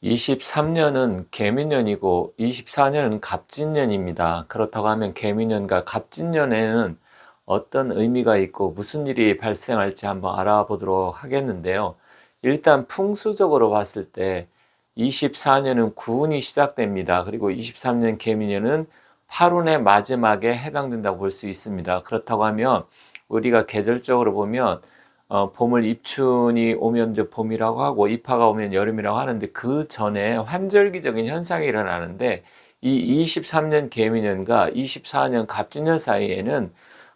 23년은 개미년이고 24년은 갑진년입니다. 그렇다고 하면 개미년과 갑진년에는 어떤 의미가 있고 무슨 일이 발생할지 한번 알아보도록 하겠는데요. 일단 풍수적으로 봤을 때 24년은 구운이 시작됩니다. 그리고 23년 개미년은 8운의 마지막에 해당된다고 볼 수 있습니다. 그렇다고 하면 우리가 계절적으로 보면 봄을 입춘이 오면 이제 봄이라고 하고 입하가 오면 여름이라고 하는데 그 전에 환절기적인 현상이 일어나는데 이 23년 개미년과 24년 갑진년 사이에는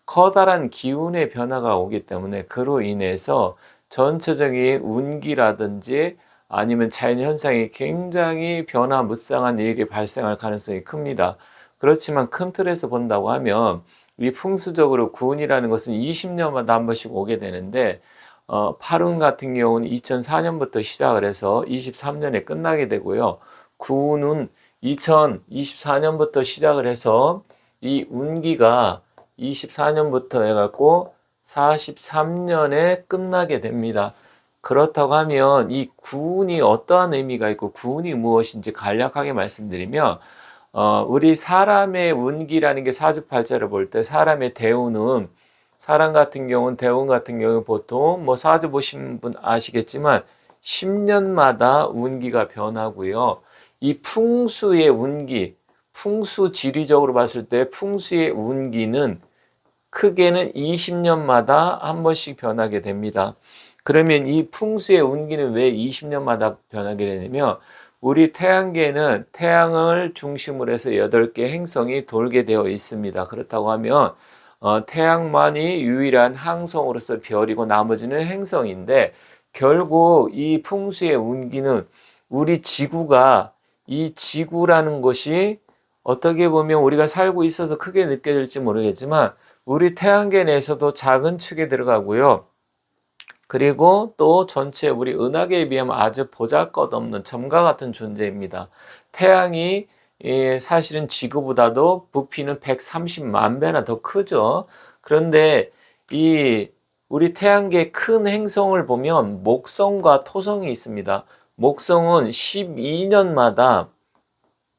커다란 기운의 변화가 오기 때문에 그로 인해서 전체적인 운기라든지 아니면 자연현상이 굉장히 변화무쌍한 일이 발생할 가능성이 큽니다. 그렇지만 큰 틀에서 본다고 하면 이 풍수적으로 구운이라는 것은 20년마다 한 번씩 오게 되는데 8운 같은 경우는 2004년부터 시작을 해서 23년에 끝나게 되고요. 구운은 2024년부터 시작을 해서 이 운기가 24년부터 해갖고 43년에 끝나게 됩니다. 그렇다고 하면 이 구운이 어떠한 의미가 있고 구운이 무엇인지 간략하게 말씀드리면 우리 사람의 운기라는 게 사주팔자를 볼 때 사람의 대운은 사람 같은 경우는 대운 같은 경우는 보통 뭐 사주 보신 분 아시겠지만 10년마다 운기가 변하고요. 이 풍수의 운기, 풍수 지리적으로 봤을 때 풍수의 운기는 크게는 20년마다 한 번씩 변하게 됩니다. 그러면 이 풍수의 운기는 왜 20년마다 변하게 되냐면 우리 태양계는 태양을 중심으로 해서 8개 행성이 돌게 되어 있습니다. 그렇다고 하면 태양만이 유일한 항성으로서 별이고 나머지는 행성인데 결국 이 풍수의 운기는 우리 지구가 이 지구라는 것이 어떻게 보면 우리가 살고 있어서 크게 느껴질지 모르겠지만 우리 태양계 내에서도 작은 축에 들어가고요. 그리고 또 전체 우리 은하계에 비하면 아주 보잘것없는 점과 같은 존재입니다. 태양이 사실은 지구보다도 부피는 130만 배나 더 크죠. 그런데 이 우리 태양계 큰 행성을 보면 목성과 토성이 있습니다. 목성은 12년마다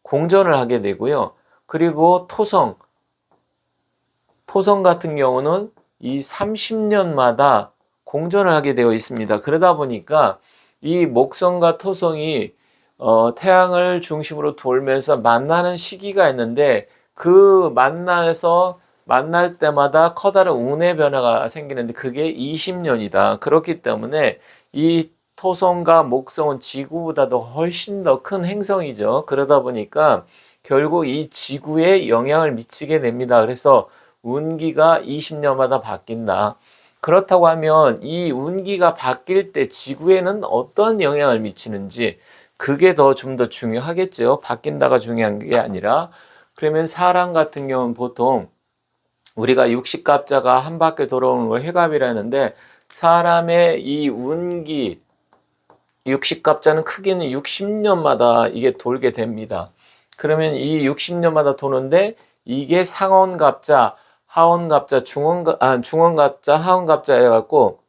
공전을 하게 되고요. 그리고 토성 같은 경우는 이 30년마다 공전을 하게 되어 있습니다. 그러다 보니까 이 목성과 토성이 태양을 중심으로 돌면서 만나는 시기가 있는데 그 만날 때마다 커다란 운의 변화가 생기는데 그게 20년이다. 그렇기 때문에 이 토성과 목성은 지구보다도 훨씬 더 큰 행성이죠. 그러다 보니까 결국 이 지구에 영향을 미치게 됩니다. 그래서 운기가 20년마다 바뀐다. 그렇다고 하면 이 운기가 바뀔 때 지구에는 어떤 영향을 미치는지 그게 좀 더 중요하겠죠. 바뀐다가 중요한 게 아니라 그러면 사람 같은 경우는 보통 우리가 60갑자가 한 바퀴 돌아오는 걸 해갑이라는데 사람의 이 운기 60갑자는 크게는 60년마다 이게 돌게 됩니다. 그러면 이 60년마다 도는데 이게 상원갑자, 하원갑자, 중원갑자, 하원갑자 해갖고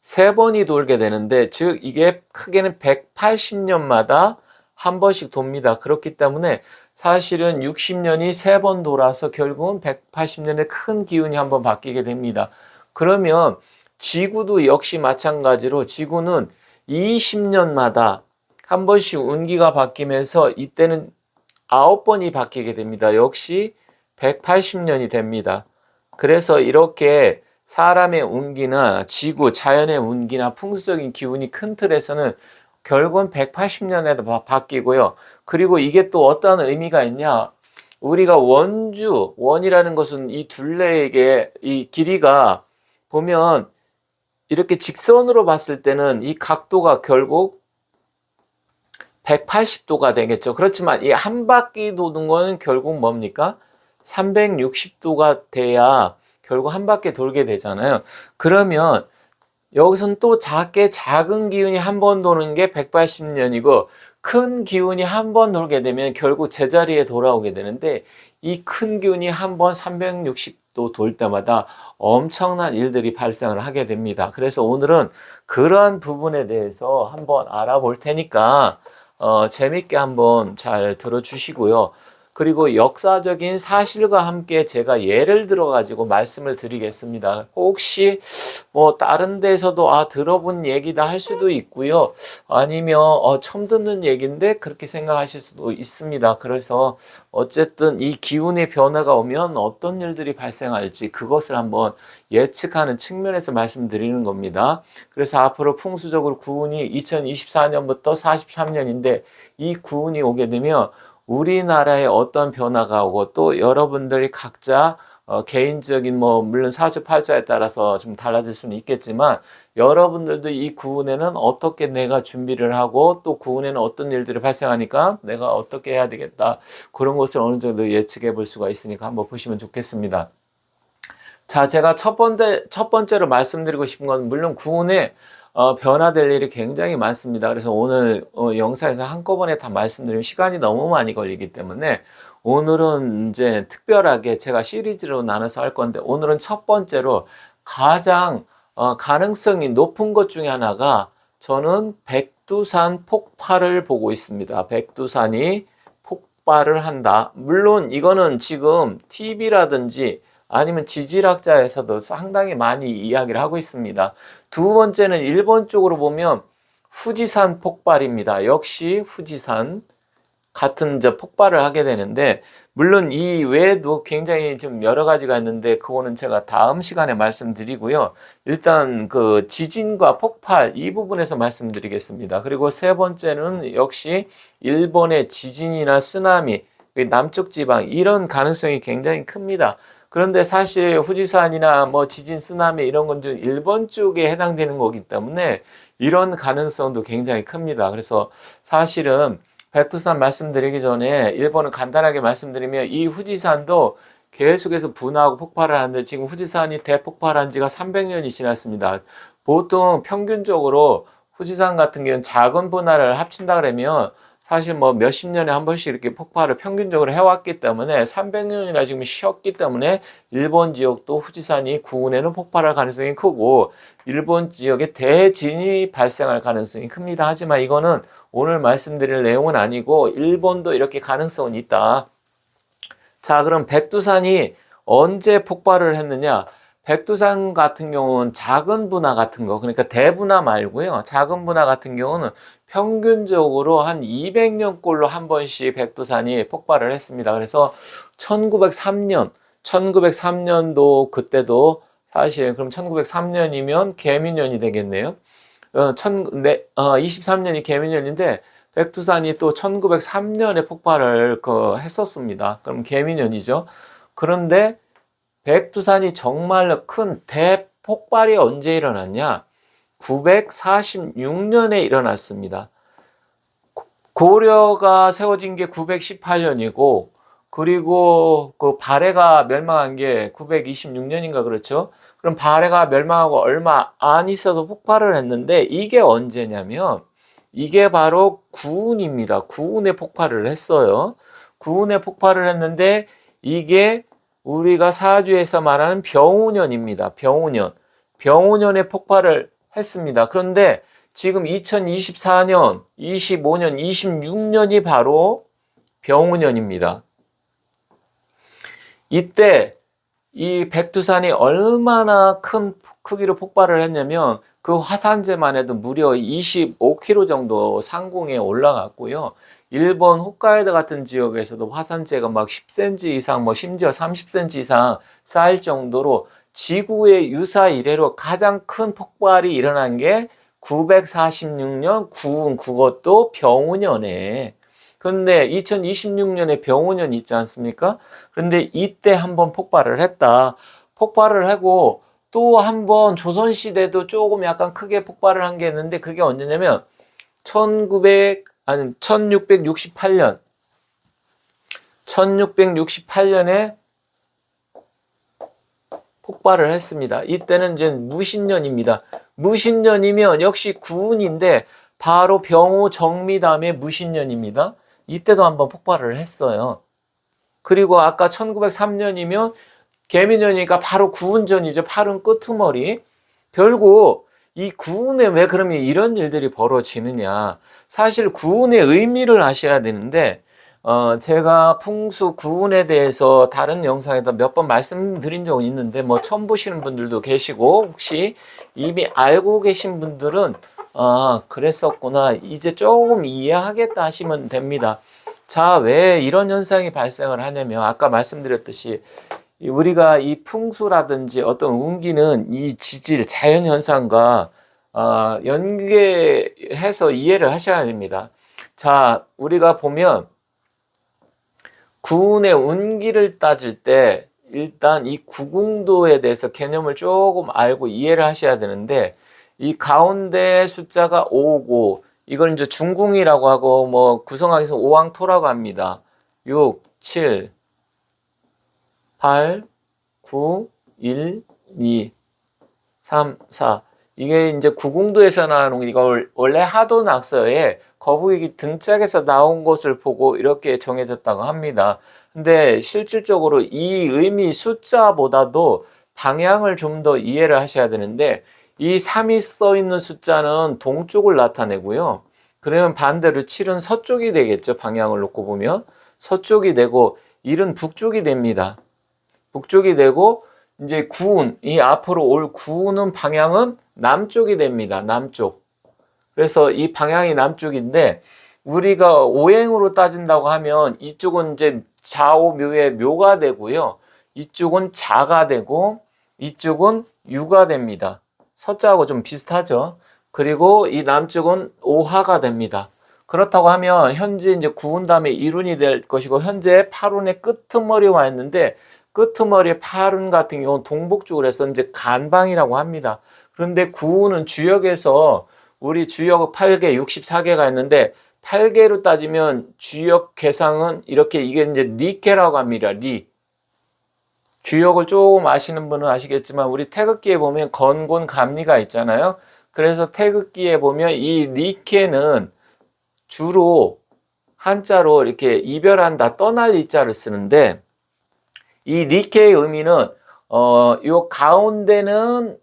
세 번이 돌게 되는데 즉 이게 크게는 180년마다 한 번씩 돕니다. 그렇기 때문에 사실은 60년이 세 번 돌아서 결국은 180년에 큰 기운이 한번 바뀌게 됩니다. 그러면 지구도 역시 마찬가지로 지구는 20년마다 한 번씩 운기가 바뀌면서 이때는 9번이 바뀌게 됩니다. 역시 180년이 됩니다. 그래서 이렇게 사람의 운기나 지구, 자연의 운기나 풍수적인 기운이 큰 틀에서는 결국은 180년에도 바뀌고요. 그리고 이게 또 어떤 의미가 있냐? 우리가 원이라는 것은 이 둘레에게 이 길이가 보면 이렇게 직선으로 봤을 때는 이 각도가 결국 180도가 되겠죠. 그렇지만 이 한 바퀴 도는 거는 결국 뭡니까? 360도가 돼야 결국 한 바퀴 돌게 되잖아요. 그러면 여기서는 또 작은 기운이 한 번 도는 게 180년이고 큰 기운이 한 번 돌게 되면 결국 제자리에 돌아오게 되는데 이 큰 기운이 한 번 360도 돌 때마다 엄청난 일들이 발생을 하게 됩니다. 그래서 오늘은 그러한 부분에 대해서 한번 알아볼 테니까 재밌게 한번 잘 들어주시고요. 그리고 역사적인 사실과 함께 제가 예를 들어 가지고 말씀을 드리겠습니다. 혹시 뭐 다른 데서도 들어본 얘기다 할 수도 있고요. 아니면 처음 듣는 얘기인데 그렇게 생각하실 수도 있습니다. 그래서 어쨌든 이 기운의 변화가 오면 어떤 일들이 발생할지 그것을 한번 예측하는 측면에서 말씀드리는 겁니다. 그래서 앞으로 풍수적으로 구운이 2024년부터 43년인데 이 구운이 오게 되면 우리나라에 어떤 변화가 오고 또 여러분들이 각자 개인적인 물론 사주팔자에 따라서 좀 달라질 수는 있겠지만 여러분들도 이 구운에는 어떻게 내가 준비를 하고 또 구운에는 어떤 일들이 발생하니까 내가 어떻게 해야 되겠다 그런 것을 어느 정도 예측해 볼 수가 있으니까 한번 보시면 좋겠습니다. 자, 제가 첫 번째로 말씀드리고 싶은 건 물론 구운에 변화될 일이 굉장히 많습니다. 그래서 오늘 영상에서 한꺼번에 다 말씀드리면 시간이 너무 많이 걸리기 때문에 오늘은 이제 특별하게 제가 시리즈로 나눠서 할 건데 오늘은 첫 번째로 가장 가능성이 높은 것 중에 하나가 저는 백두산 폭발을 보고 있습니다. 백두산이 폭발을 한다. 물론 이거는 지금 TV라든지 아니면 지질학자에서도 상당히 많이 이야기를 하고 있습니다. 두 번째는 일본 쪽으로 보면 후지산 폭발입니다. 역시 후지산 같은 폭발을 하게 되는데 물론 이 외에도 굉장히 좀 여러 가지가 있는데 그거는 제가 다음 시간에 말씀드리고요. 일단 그 지진과 폭발 이 부분에서 말씀드리겠습니다. 그리고 세 번째는 역시 일본의 지진이나 쓰나미, 남쪽 지방 이런 가능성이 굉장히 큽니다. 그런데 사실 후지산이나 지진, 쓰나미 이런 건 좀 일본 쪽에 해당되는 거기 때문에 이런 가능성도 굉장히 큽니다. 그래서 사실은 백두산 말씀드리기 전에 일본은 간단하게 말씀드리면 이 후지산도 계속해서 분화하고 폭발을 하는데 지금 후지산이 대폭발한 지가 300년이 지났습니다. 보통 평균적으로 후지산 같은 경우는 작은 분화를 합친다 그러면 사실 몇십 년에 한 번씩 이렇게 폭발을 평균적으로 해왔기 때문에 300년이나 지금 쉬었기 때문에 일본 지역도 후지산이 구운에는 폭발할 가능성이 크고 일본 지역에 대진이 발생할 가능성이 큽니다. 하지만 이거는 오늘 말씀드릴 내용은 아니고 일본도 이렇게 가능성은 있다. 자, 그럼 백두산이 언제 폭발을 했느냐? 백두산 같은 경우는 작은 분화 같은 거, 그러니까 대분화 말고요. 작은 분화 같은 경우는 평균적으로 한 200년꼴로 한 번씩 백두산이 폭발을 했습니다. 그래서 1903년도 그때도 사실 그럼 1903년이면 개미년이 되겠네요. 23년이 개미년인데 백두산이 또 1903년에 폭발을 했었습니다. 그럼 개미년이죠. 그런데 백두산이 정말로 큰 대폭발이 언제 일어났냐? 946년에 일어났습니다. 고려가 세워진 게 918년이고 그리고 그 발해가 멸망한 게 926년인가 그렇죠? 그럼 발해가 멸망하고 얼마 안 있어서 폭발을 했는데 이게 언제냐면 이게 바로 구운입니다. 구운에 폭발을 했어요. 구운에 폭발을 했는데 이게 우리가 사주에서 말하는 병우년입니다. 병우년. 병우년에 폭발을 했습니다. 그런데 지금 2024년, 25년, 26년이 바로 병우년입니다. 이때 이 백두산이 얼마나 큰 크기로 폭발을 했냐면 그 화산재만 해도 무려 25km 정도 상공에 올라갔고요. 일본 홋카이도 같은 지역에서도 화산재가 막 10cm 이상, 심지어 30cm 이상 쌓일 정도로 지구의 유사 이래로 가장 큰 폭발이 일어난 게 946년 구운 그것도 병우년에. 그런데 2026년에 병우년 있지 않습니까? 그런데 이때 한번 폭발을 했다. 폭발을 하고 또 한번 조선시대도 조금 약간 크게 폭발을 한 게 있는데 그게 언제냐면 1668년 1668년에 폭발을 했습니다. 이때는 이제 무신년입니다. 무신년이면 역시 구운인데 바로 병우 정미 다음에 무신년입니다. 이때도 한번 폭발을 했어요. 그리고 아까 1903년이면 개미년이니까 바로 구운전이죠. 8은 끄트머리. 결국 이 구운에 왜 그러면 이런 일들이 벌어지느냐. 사실 구운의 의미를 아셔야 되는데, 제가 풍수 구운에 대해서 다른 영상에서 몇 번 말씀드린 적은 있는데, 뭐 처음 보시는 분들도 계시고, 혹시 이미 알고 계신 분들은, 그랬었구나. 이제 조금 이해하겠다 하시면 됩니다. 자, 왜 이런 현상이 발생을 하냐면, 아까 말씀드렸듯이, 우리가 이 풍수라든지 어떤 운기는 이 지질, 자연현상과 연계해서 이해를 하셔야 됩니다. 자, 우리가 보면 구운의 운기를 따질 때 일단 이 구궁도에 대해서 개념을 조금 알고 이해를 하셔야 되는데, 이 가운데 숫자가 5고 이걸 이제 중궁이라고 하고 뭐 구성하기에서 오왕토라고 합니다. 6, 7, 8, 9, 1, 2, 3, 4. 이게 이제 구궁도에서 나오는 이걸 원래 하도낙서에 거북이 등짝에서 나온 것을 보고 이렇게 정해졌다고 합니다. 근데 실질적으로 이 의미 숫자보다도 방향을 좀 더 이해를 하셔야 되는데, 이 3이 써 있는 숫자는 동쪽을 나타내고요. 그러면 반대로 7은 서쪽이 되겠죠. 방향을 놓고 보면 서쪽이 되고 1은 북쪽이 됩니다. 북쪽이 되고 이제 구운, 이 앞으로 올 구우는 방향은 남쪽이 됩니다. 남쪽. 그래서 이 방향이 남쪽인데, 우리가 오행으로 따진다고 하면 이쪽은 이제 좌오묘의 묘가 되고요. 이쪽은 자가 되고 이쪽은 유가 됩니다. 서자하고 좀 비슷하죠. 그리고 이 남쪽은 오화가 됩니다. 그렇다고 하면 현재 이제 구운 다음에 일운이 될 것이고, 현재 팔운의 끄트머리에 와 있는데, 끄트머리 팔운 같은 경우는 동북쪽으로 해서 이제 간방이라고 합니다. 그런데 구운은 주역에서 우리 주역 8개, 64개가 있는데 8개로 따지면 주역 개상은 이렇게, 이게 이제 리케라고 합니다. 리. 주역을 조금 아시는 분은 아시겠지만 우리 태극기에 보면 건곤 감리가 있잖아요. 그래서 태극기에 보면 이 리케는 주로 한자로 이렇게 이별한다, 떠날 이자를 쓰는데, 이 리케의 의미는 요 가운데는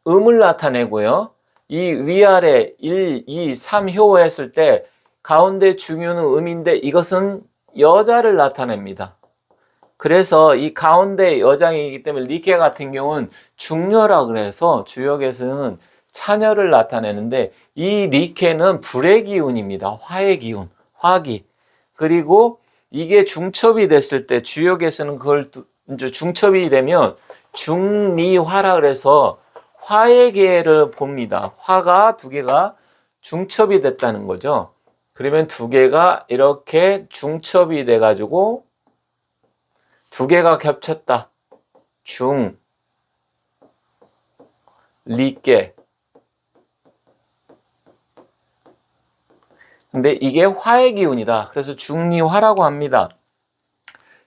음을 나타내고요. 이 위아래 1, 2, 3효 했을 때 가운데 중요는 음인데 이것은 여자를 나타냅니다. 그래서 이 가운데 여장이기 때문에 리케 같은 경우는 중녀라 그래서 주역에서는 차녀를 나타내는데, 이 리케는 불의 기운입니다. 화의 기운, 화기. 그리고 이게 중첩이 됐을 때 주역에서는 그걸 이제 중첩이 되면 중리화라 그래서 화의 계를 봅니다. 화가 두 개가 중첩이 됐다는 거죠. 그러면 두 개가 이렇게 중첩이 돼가지고 두 개가 겹쳤다. 중, 리께. 근데 이게 화의 기운이다. 그래서 중리화라고 합니다.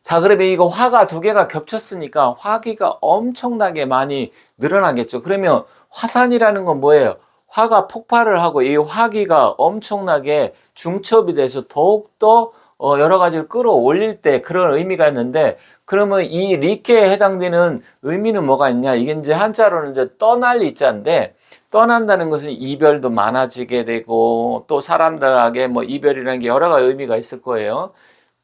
자, 그러면 이거 화가 두 개가 겹쳤으니까 화기가 엄청나게 많이 늘어나겠죠. 그러면 화산이라는 건 뭐예요? 화가 폭발을 하고 이 화기가 엄청나게 중첩이 돼서 더욱더 여러 가지를 끌어올릴 때 그런 의미가 있는데, 그러면 이 리케에 해당되는 의미는 뭐가 있냐? 이게 이제 한자로는 이제 떠날 이자인데, 떠난다는 것은 이별도 많아지게 되고, 또 사람들에게 뭐 이별이라는 게 여러 가지 의미가 있을 거예요.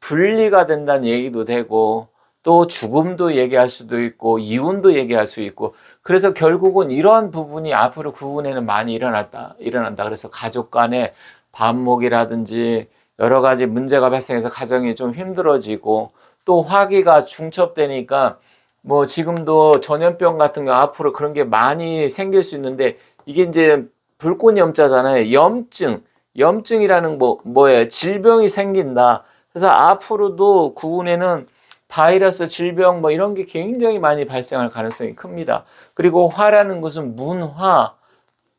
분리가 된다는 얘기도 되고, 또 죽음도 얘기할 수도 있고, 이혼도 얘기할 수 있고, 그래서 결국은 이러한 부분이 앞으로 구운에는 많이 일어난다. 그래서 가족 간의 반목이라든지 여러 가지 문제가 발생해서 가정이 좀 힘들어지고, 또 화기가 중첩되니까 뭐 지금도 전염병 같은 거 앞으로 그런 게 많이 생길 수 있는데, 이게 이제 불꽃 염자잖아요. 염증이라는 뭐예요? 질병이 생긴다. 그래서 앞으로도 구운에는 바이러스, 질병 뭐 이런 게 굉장히 많이 발생할 가능성이 큽니다. 그리고 화라는 것은 문화,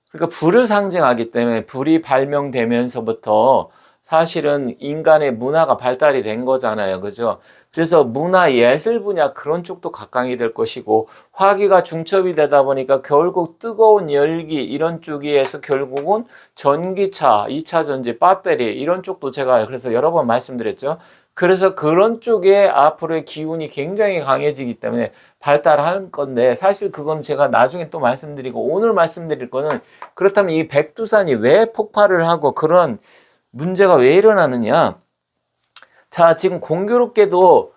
그러니까 불을 상징하기 때문에 불이 발명되면서부터 사실은 인간의 문화가 발달이 된 거잖아요. 그죠? 그래서 문화 예술 분야 그런 쪽도 각광이 될 것이고, 화기가 중첩이 되다 보니까 결국 뜨거운 열기 이런 쪽에서 결국은 전기차, 2차 전지, 배터리 이런 쪽도 제가 그래서 여러 번 말씀드렸죠. 그래서 그런 쪽에 앞으로의 기운이 굉장히 강해지기 때문에 발달할 건데, 사실 그건 제가 나중에 또 말씀드리고, 오늘 말씀드릴 거는 그렇다면 이 백두산이 왜 폭발을 하고 그런 문제가 왜 일어나느냐. 자, 지금 공교롭게도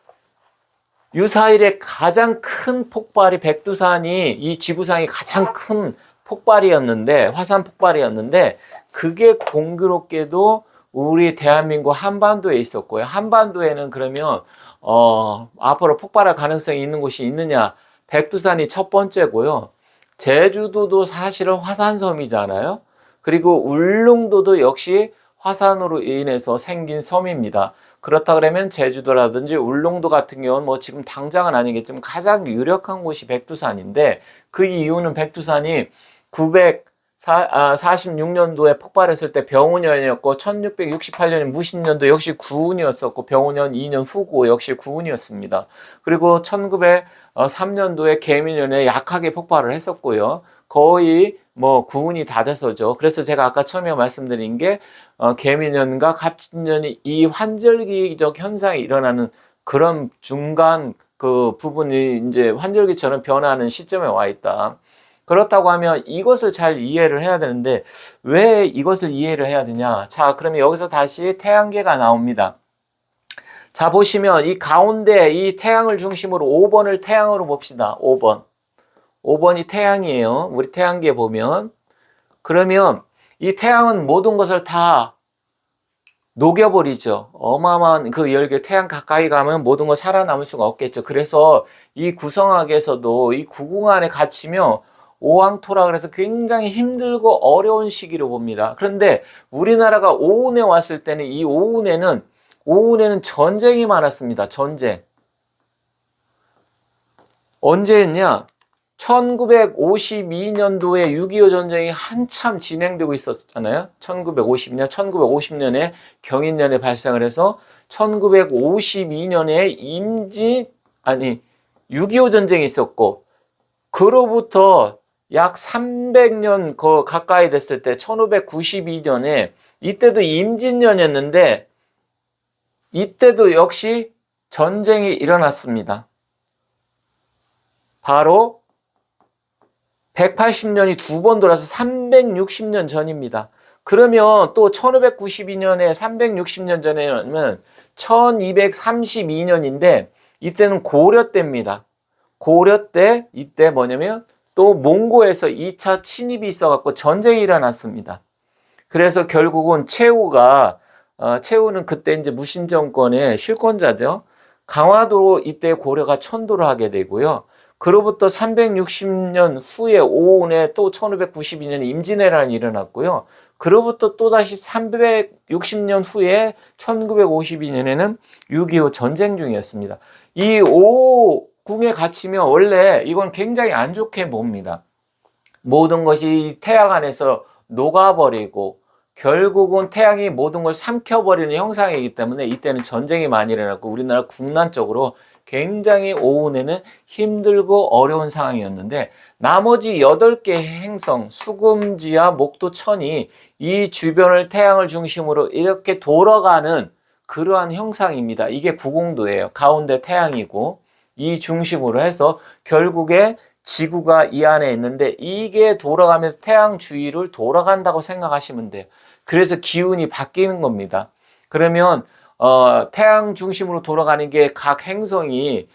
유사일에 가장 큰 폭발이 백두산이 이 지구상의 가장 큰 폭발이었는데, 화산 폭발이었는데, 그게 공교롭게도 우리 대한민국 한반도에 있었고요. 한반도에는 그러면 앞으로 폭발할 가능성이 있는 곳이 있느냐? 백두산이 첫 번째고요. 제주도도 사실은 화산섬이잖아요. 그리고 울릉도도 역시 화산으로 인해서 생긴 섬입니다. 그렇다 그러면 제주도라든지 울릉도 같은 경우는 뭐 지금 당장은 아니겠지만 가장 유력한 곳이 백두산인데, 그 이유는 백두산이 946년도에 폭발했을 때 병훈년이었고, 1668년에 무신년도 역시 구운이었었고, 병훈년 2년 후고 역시 구운이었습니다. 그리고 1903년도에 개미년에 약하게 폭발을 했었고요. 거의 뭐 구운이 다 돼서죠. 그래서 제가 아까 처음에 말씀드린 게 개미년과 갑진년이 이 환절기적 현상이 일어나는 그런 중간 그 부분이 이제 환절기처럼 변하는 시점에 와 있다. 그렇다고 하면 이것을 잘 이해를 해야 되는데, 왜 이것을 이해를 해야 되냐? 자, 그러면 여기서 다시 태양계가 나옵니다. 자, 보시면 이 가운데 이 태양을 중심으로 5번을 태양으로 봅시다. 5번. 5번이 태양이에요. 우리 태양계 보면. 그러면 이 태양은 모든 것을 다 녹여버리죠. 어마어마한 그 열기, 태양 가까이 가면 모든 거 살아남을 수가 없겠죠. 그래서 이 구성학에서도 이 구궁 안에 갇히며 오왕토라 그래서 굉장히 힘들고 어려운 시기로 봅니다. 그런데 우리나라가 오운에 왔을 때는 이 오운에는 전쟁이 많았습니다. 전쟁. 언제 했냐? 1952년도에 6.25 전쟁이 한참 진행되고 있었잖아요. 1952년, 1950년에 경인년에 발생을 해서 1952년에 6.25 전쟁이 있었고, 그로부터 약 300년 가까이 됐을 때 1592년에 이때도 임진년이었는데, 이때도 역시 전쟁이 일어났습니다. 바로 180년이 두 번 돌아서 360년 전입니다. 그러면 또 1592년에 360년 전에는 1232년인데 이때는 고려 때입니다. 고려 때 이때 뭐냐면 또 몽고에서 2차 침입이 있어갖고 전쟁이 일어났습니다. 그래서 결국은 최후는 그때 이제 무신정권의 실권자죠. 강화도 이때 고려가 천도를 하게 되고요. 그로부터 360년 후에 오운에 또 1592년에 임진왜란이 일어났고요. 그로부터 또다시 360년 후에 1952년에는 6.25 전쟁 중이었습니다. 이 오궁에 갇히면 원래 이건 굉장히 안 좋게 봅니다. 모든 것이 태양 안에서 녹아버리고 결국은 태양이 모든 걸 삼켜버리는 형상이기 때문에 이때는 전쟁이 많이 일어났고 우리나라 국난적으로 굉장히 오운에는 힘들고 어려운 상황이었는데, 나머지 8개 행성, 수금지와 목토천이 이 주변을 태양을 중심으로 이렇게 돌아가는 그러한 형상입니다. 이게 구공도예요. 가운데 태양이고 이 중심으로 해서 결국에 지구가 이 안에 있는데 이게 돌아가면서 태양 주위를 돌아간다고 생각하시면 돼요. 그래서 기운이 바뀌는 겁니다. 그러면 태양 중심으로 돌아가는 게 각 행성이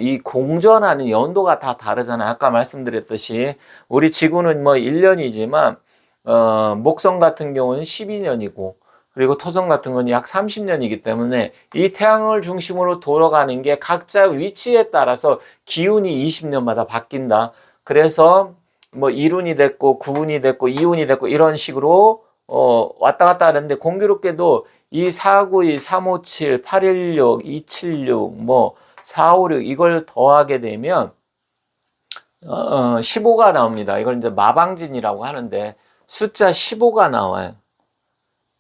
이 공전하는 연도가 다 다르잖아요. 아까 말씀드렸듯이 우리 지구는 뭐 1년이지만 목성 같은 경우는 12년이고 그리고 토성 같은 건 약 30년이기 때문에 이 태양을 중심으로 돌아가는 게 각자 위치에 따라서 기운이 20년마다 바뀐다. 그래서 뭐 1운이 됐고 9운이 됐고 2운이 됐고 이런 식으로 왔다 갔다 하는데, 공교롭게도 이 492, 357, 816, 276, 뭐 456 이걸 더하게 되면 15가 나옵니다. 이걸 이제 마방진이라고 하는데 숫자 15가 나와요.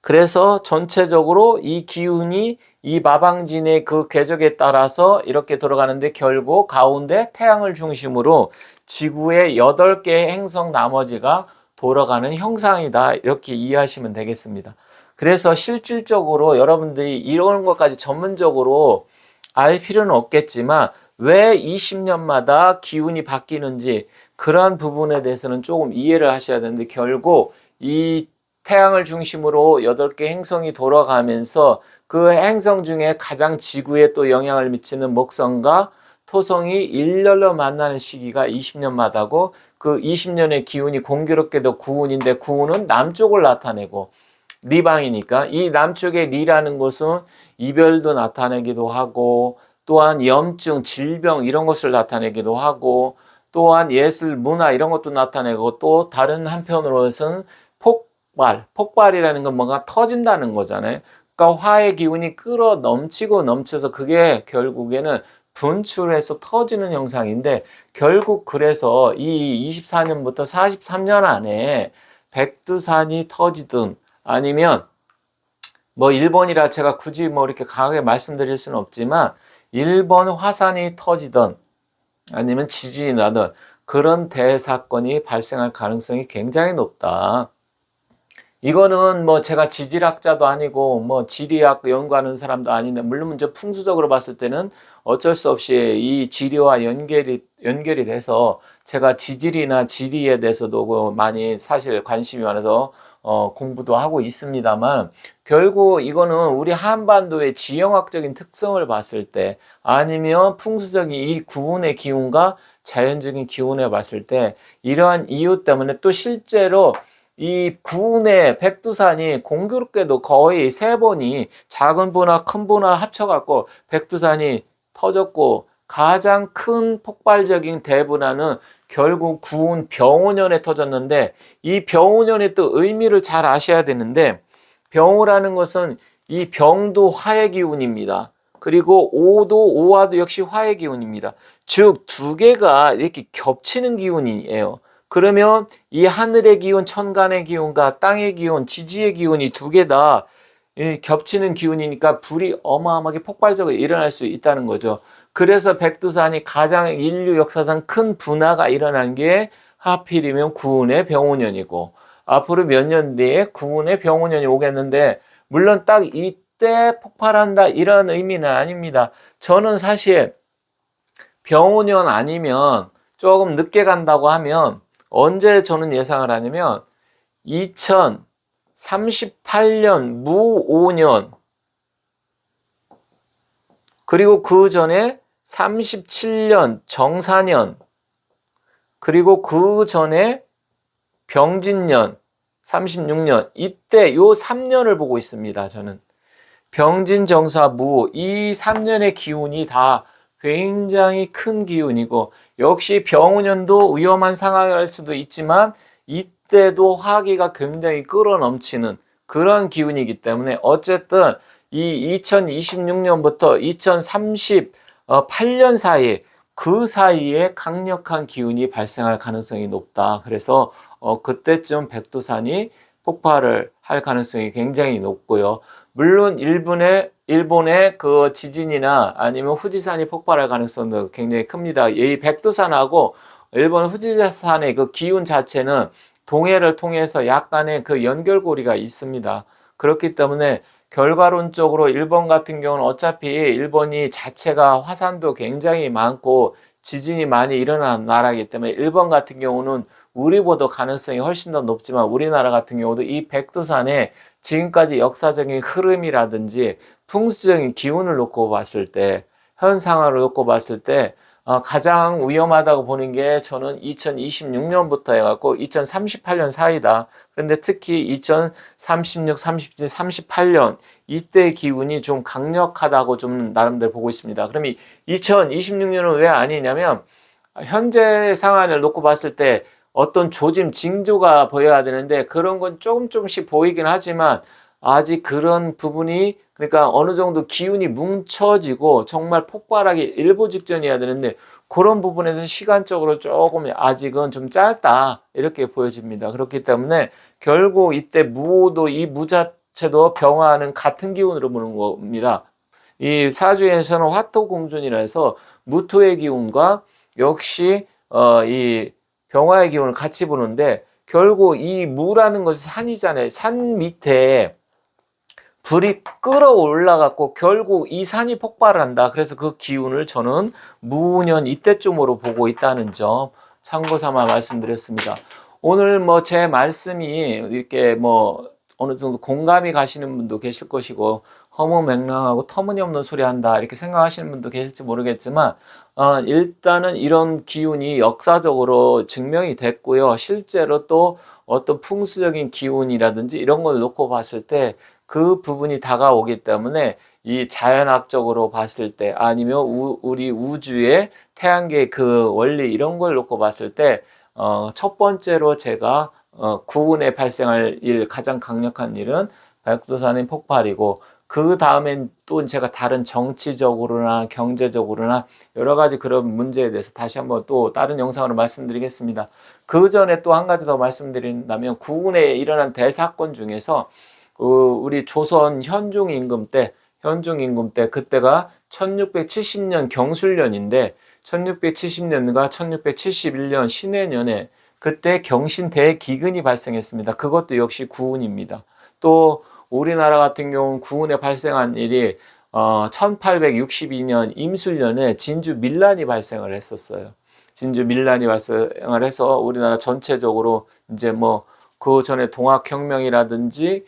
그래서 전체적으로 이 기운이 이 마방진의 그 궤적에 따라서 이렇게 들어가는데 결국 가운데 태양을 중심으로 지구의 8개의 행성 나머지가 돌아가는 형상이다. 이렇게 이해하시면 되겠습니다. 그래서 실질적으로 여러분들이 이런 것까지 전문적으로 알 필요는 없겠지만 왜 20년마다 기운이 바뀌는지 그러한 부분에 대해서는 조금 이해를 하셔야 되는데 결국 이 태양을 중심으로 8개 행성이 돌아가면서 그 행성 중에 가장 지구에 또 영향을 미치는 목성과 토성이 일렬로 만나는 시기가 20년마다고 그 20년의 기운이 공교롭게도 구운인데 구운은 남쪽을 나타내고 리방이니까 이 남쪽의 리라는 것은 이별도 나타내기도 하고 또한 염증, 질병 이런 것을 나타내기도 하고 또한 예술, 문화 이런 것도 나타내고 또 다른 한편으로서는 폭발이라는 건 뭔가 터진다는 거잖아요. 그러니까 화의 기운이 끌어 넘치고 넘쳐서 그게 결국에는 분출해서 터지는 현상인데 결국 그래서 이 24년부터 43년 안에 백두산이 터지든 아니면 뭐 일본이라 제가 굳이 뭐 이렇게 강하게 말씀드릴 수는 없지만 일본 화산이 터지든 아니면 지진이 나든 그런 대사건이 발생할 가능성이 굉장히 높다. 이거는 뭐 제가 지질학자도 아니고 뭐 지리학 연구하는 사람도 아닌데 물론 이제 풍수적으로 봤을 때는 어쩔 수 없이 이 지리와 연결이 돼서 제가 지질이나 지리에 대해서도 많이 사실 관심이 많아서 공부도 하고 있습니다만 결국 이거는 우리 한반도의 지형학적인 특성을 봤을 때 아니면 풍수적인 이 구운의 기운과 자연적인 기운을 봤을 때 이러한 이유 때문에 또 실제로 이 구운의 백두산이 공교롭게도 거의 3번이 작은 부나 큰 부나 합쳐갖고 백두산이 터졌고 가장 큰 폭발적인 대분화는 결국 구운 병오년에 터졌는데 이 병오년의 또 의미를 잘 아셔야 되는데 병오라는 것은 이 병도 화의 기운입니다. 그리고 오화도 역시 화의 기운입니다. 즉 두 개가 이렇게 겹치는 기운이에요. 그러면 이 하늘의 기운, 천간의 기운과 땅의 기운, 지지의 기운이 두 개 다 겹치는 기운이니까 불이 어마어마하게 폭발적으로 일어날 수 있다는 거죠. 그래서 백두산이 가장 인류 역사상 큰 분화가 일어난 게 하필이면 구운의 병오년이고 앞으로 몇 년 뒤에 구운의 병오년이 오겠는데 물론 딱 이때 폭발한다 이런 의미는 아닙니다. 저는 사실 병오년 아니면 조금 늦게 간다고 하면 언제 저는 예상을 하냐면 2038년 무오년 그리고 그 전에 37년 정사년 그리고 그 전에 병진년 36년 이때 요 3년을 보고 있습니다. 저는 병진정사무 이 3년의 기운이 다 굉장히 큰 기운이고 역시 병우년도 위험한 상황일 수도 있지만 이때도 화기가 굉장히 끌어넘치는 그런 기운이기 때문에 어쨌든 이 2026년부터 2038년 사이에 그 사이에 강력한 기운이 발생할 가능성이 높다. 그래서 그때쯤 백두산이 폭발을 할 가능성이 굉장히 높고요. 물론 일본의 그 지진이나 아니면 후지산이 폭발할 가능성도 굉장히 큽니다. 이 백두산하고 일본 후지산의 그 기운 자체는 동해를 통해서 약간의 그 연결고리가 있습니다. 그렇기 때문에 결과론적으로 일본 같은 경우는 어차피 일본이 자체가 화산도 굉장히 많고 지진이 많이 일어나는 나라이기 때문에 일본 같은 경우는 우리보다 가능성이 훨씬 더 높지만 우리나라 같은 경우도 이 백두산에 지금까지 역사적인 흐름이라든지 풍수적인 기운을 놓고 봤을 때 현상을 놓고 봤을 때 가장 위험하다고 보는 게 저는 2026년부터 해갖고 2038년 사이다. 그런데 특히 2036, 37, 38년 이때 기운이 좀 강력하다고 좀 나름대로 보고 있습니다. 그럼 2026년은 왜 아니냐면 현재 상황을 놓고 봤을 때 어떤 조짐, 징조가 보여야 되는데 그런 건 조금씩 보이긴 하지만 아직 그런 부분이 그러니까 어느 정도 기운이 뭉쳐지고 정말 폭발하기 일보 직전이어야 되는데 그런 부분에서 시간적으로 조금 아직은 좀 짧다 이렇게 보여집니다. 그렇기 때문에 결국 이때 무오도 이 무자 자체도 병화는 같은 기운으로 보는 겁니다. 이 사주에서는 화토공존이라 해서 무토의 기운과 역시 이 병화의 기운을 같이 보는데, 결국 이 무라는 것이 산이잖아요. 산 밑에 불이 끌어올라갖고 결국 이 산이 폭발을 한다. 그래서 그 기운을 저는 무년 이때쯤으로 보고 있다는 점 참고 삼아 말씀드렸습니다. 오늘 뭐 제 말씀이 이렇게 뭐 어느 정도 공감이 가시는 분도 계실 것이고, 허무맹랑하고 터무니없는 소리 한다 이렇게 생각하시는 분도 계실지 모르겠지만, 일단은 이런 기운이 역사적으로 증명이 됐고요. 실제로 또 어떤 풍수적인 기운이라든지 이런 걸 놓고 봤을 때 그 부분이 다가오기 때문에, 이 자연학적으로 봤을 때 아니면 우리 우주의 태양계의 그 원리 이런 걸 놓고 봤을 때 첫 번째로 제가 구운에 발생할 일, 가장 강력한 일은 백두산의 폭발이고, 그 다음엔 또 제가 다른 정치적으로나 경제적으로나 여러 가지 그런 문제에 대해서 다시 한번 또 다른 영상으로 말씀드리겠습니다. 그 전에 또 한 가지 더 말씀드린다면, 구운에 일어난 대사건 중에서 우리 조선 현종 임금 때 그때가 1670년 경술년인데, 1670년과 1671년 신해년에 그때 경신 대기근이 발생했습니다. 그것도 역시 구운입니다. 또 우리나라 같은 경우는 구운에 발생한 일이 1862년 임술년에 진주 밀란이 발생을 했었어요. 진주 밀란이 발생을 해서 우리나라 전체적으로 이제 뭐 그 전에 동학혁명이라든지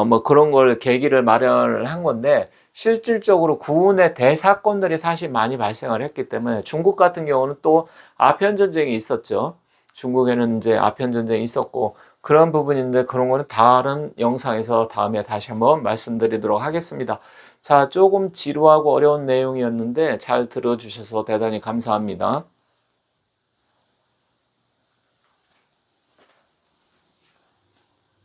뭐 그런 걸 계기를 마련을 한 건데, 실질적으로 구운의 대사건들이 사실 많이 발생을 했기 때문에, 중국 같은 경우는 또 아편전쟁이 있었죠. 중국에는 이제 아편전쟁이 있었고 그런 부분인데, 그런 거는 다른 영상에서 다음에 다시 한번 말씀드리도록 하겠습니다. 자, 조금 지루하고 어려운 내용이었는데 잘 들어주셔서 대단히 감사합니다.